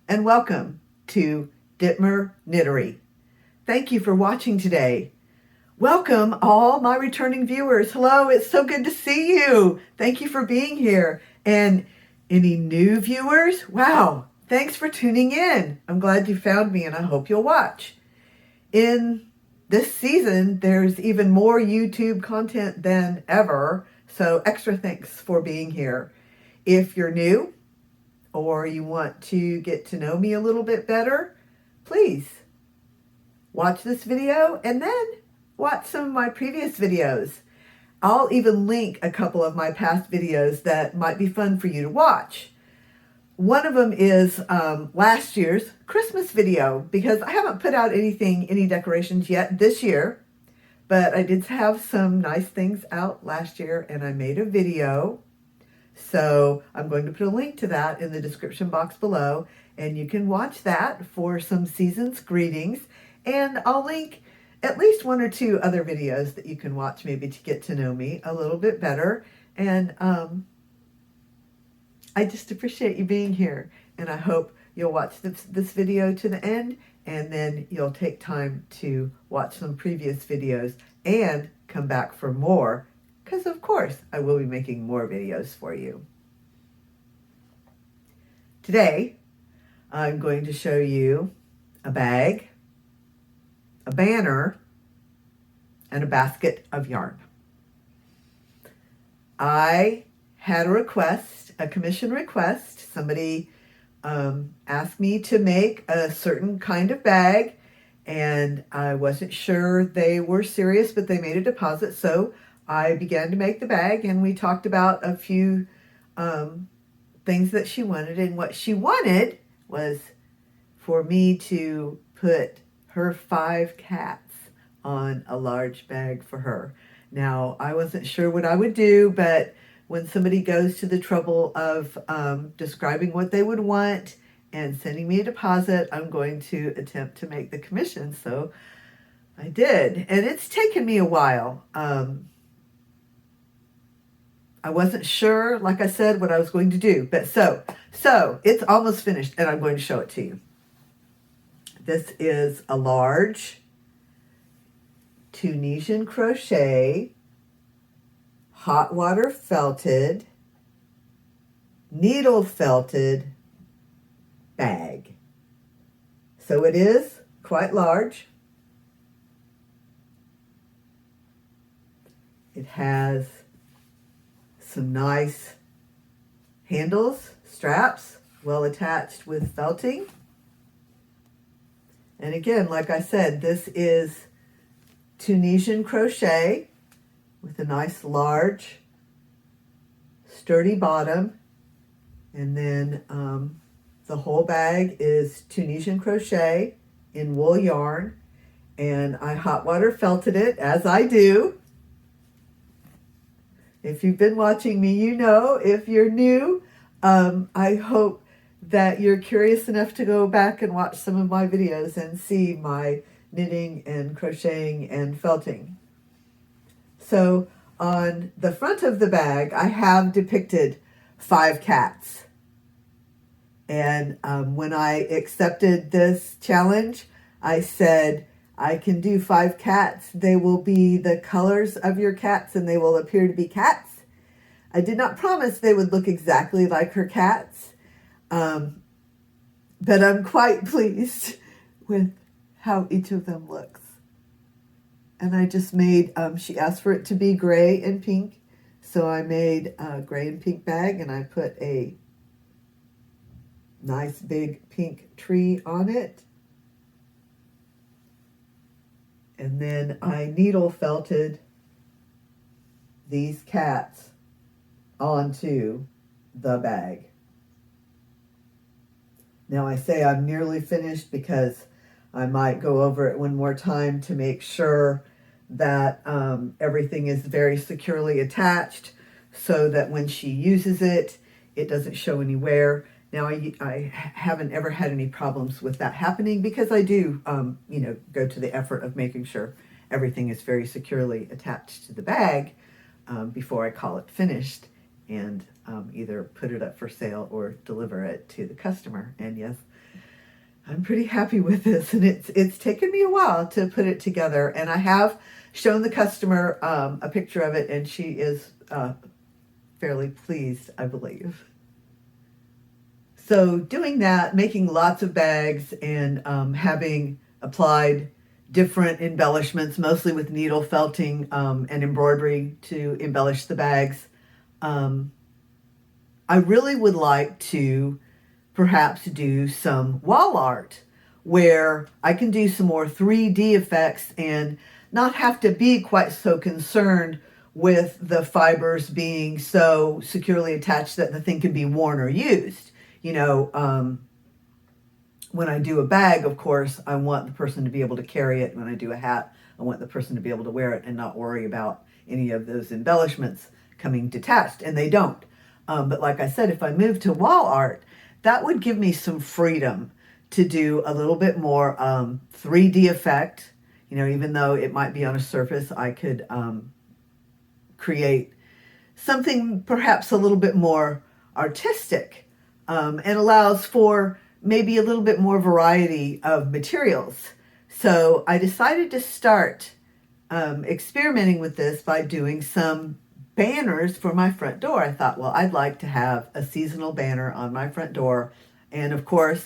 and welcome to Dittmer Knittery. Thank you for watching today. Welcome all my returning viewers. Hello, it's so good to see you. Thank you for being here. And any new viewers? Wow, thanks for tuning in. I'm glad you found me and I hope you'll watch. In this season, there's even more YouTube content than ever, so extra thanks for being here. If you're new, or you want to get to know me a little bit better, please watch this video and then watch some of my previous videos. I'll even link a couple of my past videos that might be fun for you to watch. One of them is last year's Christmas video, because I haven't put out any decorations yet this year, but I did have some nice things out last year and I made a video. So I'm going to put a link to that in the description box below, and you can watch that for some season's greetings. And I'll link at least one or two other videos that you can watch maybe to get to know me a little bit better. And I just appreciate you being here, and I hope you'll watch this video to the end, and then you'll take time to watch some previous videos and come back for more, because of course I will be making more videos for you. Today I'm going to show you a bag, a banner, and a basket of yarn. I had a request, a commission request. Somebody asked me to make a certain kind of bag, and I wasn't sure they were serious, but they made a deposit, so I began to make the bag, and we talked about a few things that she wanted, and what she wanted was for me to put her 5 cats on a large bag for her. Now, I wasn't sure what I would do, but when somebody goes to the trouble of describing what they would want and sending me a deposit, I'm going to attempt to make the commission. So I did, and it's taken me a while. I wasn't sure, like I said, what I was going to do, but so it's almost finished, and I'm going to show it to you. This is a large Tunisian crochet, hot water felted, needle felted bag. So it is quite large. It has some nice handles, straps, well attached with felting. And again, like I said, this is Tunisian crochet with a nice large sturdy bottom, and then the whole bag is Tunisian crochet in wool yarn, and I hot water felted it, as I do. If you've been watching me, you know. If you're new, I hope that you're curious enough to go back and watch some of my videos and see my knitting and crocheting and felting. So on the front of the bag, I have depicted 5 cats. And when I accepted this challenge, I said, I can do 5 cats. They will be the colors of your cats and they will appear to be cats. I did not promise they would look exactly like her cats, but I'm quite pleased with how each of them looks. And I just made, she asked for it to be gray and pink, so I made a gray and pink bag, and I put a nice big pink tree on it. And then I needle felted these cats onto the bag. Now I say I'm nearly finished because I might go over it one more time to make sure that everything is very securely attached so that when she uses it, it doesn't show any wear. Now, I haven't ever had any problems with that happening because I do, go to the effort of making sure everything is very securely attached to the bag before I call it finished and either put it up for sale or deliver it to the customer. And yes, I'm pretty happy with this, and it's taken me a while to put it together, and I have shown the customer a picture of it, and she is fairly pleased, I believe. So doing that, making lots of bags, and having applied different embellishments, mostly with needle felting and embroidery to embellish the bags, I really would like to perhaps do some wall art where I can do some more 3D effects and not have to be quite so concerned with the fibers being so securely attached that the thing can be worn or used. When I do a bag, of course, I want the person to be able to carry it. When I do a hat, I want the person to be able to wear it and not worry about any of those embellishments coming detached, and they don't. But like I said, if I move to wall art, that would give me some freedom to do a little bit more 3D effect. Even though it might be on a surface, I could create something perhaps a little bit more artistic, and allows for maybe a little bit more variety of materials. So I decided to start experimenting with this by doing some banners for my front door. I thought, well, I'd like to have a seasonal banner on my front door. And of course,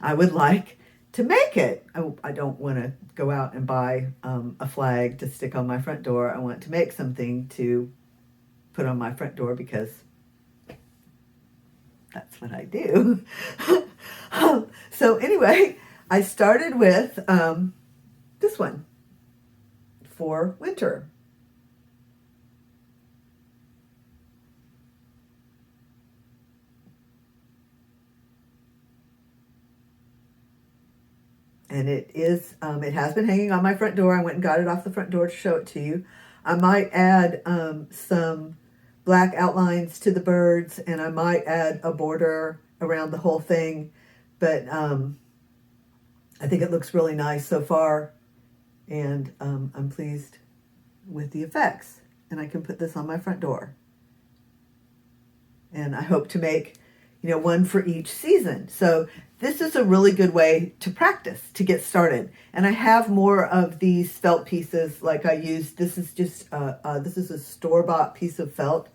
I would like to make it. I don't want to go out and buy a flag to stick on my front door. I want to make something to put on my front door because that's what I do. So anyway, I started with this one for winter. And it has been hanging on my front door. I went and got it off the front door to show it to you. I might add some black outlines to the birds, and I might add a border around the whole thing. But I think it looks really nice so far, and I'm pleased with the effects. And I can put this on my front door. And I hope to make, one for each season. So this is a really good way to practice, to get started. And I have more of these felt pieces like I used. This is just, this is a store-bought piece of felt,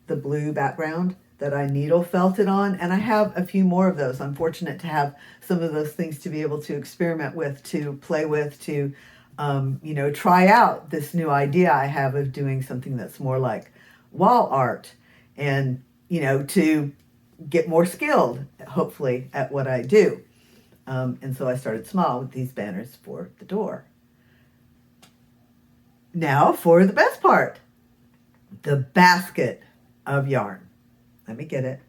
the blue background that I needle felted on. And I have a few more of those. I'm fortunate to have some of those things to be able to experiment with, to play with, to, try out this new idea I have of doing something that's more like wall art, and, to get more skilled, hopefully, at what I do. And so I started small with these banners for the door. Now for the best part, the basket of yarn. Let me get it.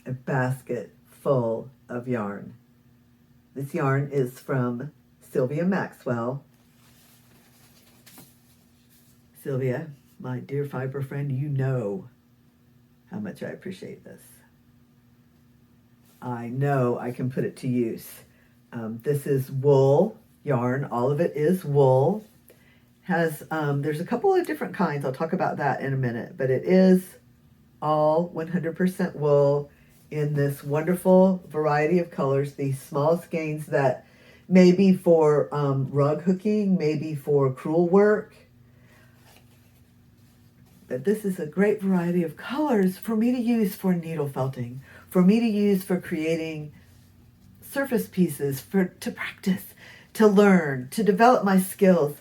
A basket full of yarn. This yarn is from Sylvia Maxwell. Sylvia, my dear fiber friend, you know how much I appreciate this. I know I can put it to use. This is wool yarn. All of it is wool. There's a couple of different kinds. I'll talk about that in a minute, but it is all 100% wool in this wonderful variety of colors. These small skeins that may be for rug hooking, maybe for crewel work. But this is a great variety of colors for me to use for needle felting, for me to use for creating surface pieces, to practice, to learn, to develop my skills,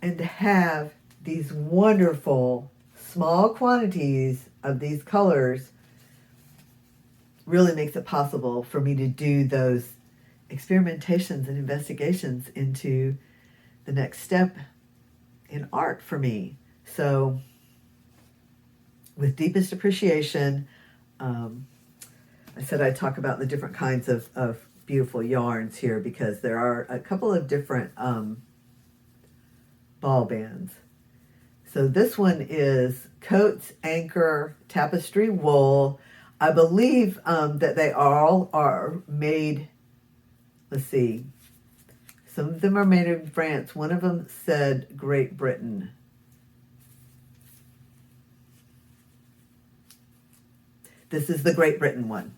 and to have these wonderful small quantities of these colors really makes it possible for me to do those experimentations and investigations into the next step in art for me. So with deepest appreciation, I said I'd talk about the different kinds of beautiful yarns here, because there are a couple of different ball bands. So this one is Coats Anchor Tapestry Wool. I believe that they all are made, let's see, some of them are made in France. One of them said Great Britain. This is the Great Britain one.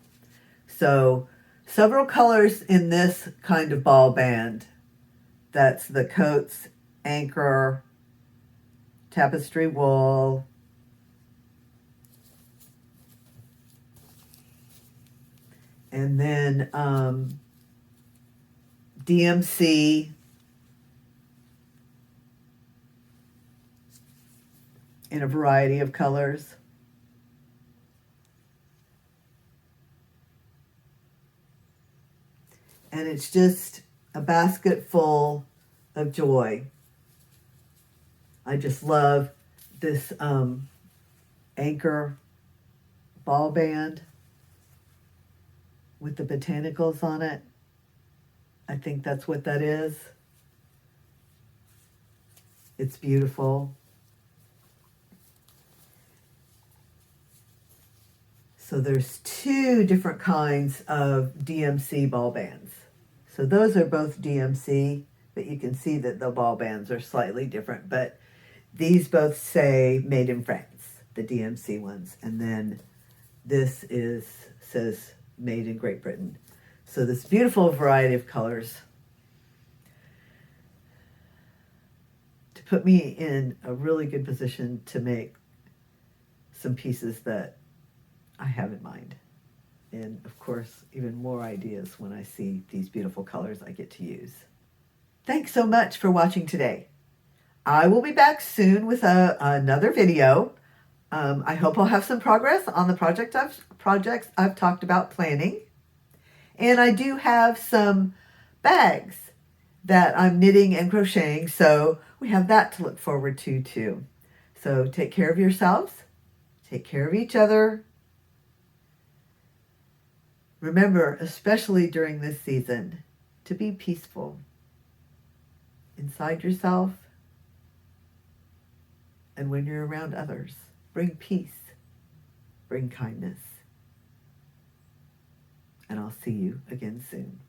So several colors in this kind of ball band. That's the Coats Anchor Tapestry Wool. And then DMC in a variety of colors. And it's just a basket full of joy. I just love this anchor ball band with the botanicals on it. I think that's what that is. It's beautiful. So there's two different kinds of DMC ball bands. So those are both DMC, but you can see that the ball bands are slightly different. But these both say Made in France, the DMC ones. And then this says Made in Great Britain. So this beautiful variety of colors to put me in a really good position to make some pieces that I have in mind. And of course, even more ideas when I see these beautiful colors I get to use. Thanks so much for watching today. I will be back soon with another video. I hope I'll have some progress on the projects I've talked about planning. And I do have some bags that I'm knitting and crocheting, so we have that to look forward to too. So take care of yourselves, take care of each other. Remember, especially during this season, to be peaceful inside yourself and when you're around others. Bring peace, bring kindness. And I'll see you again soon.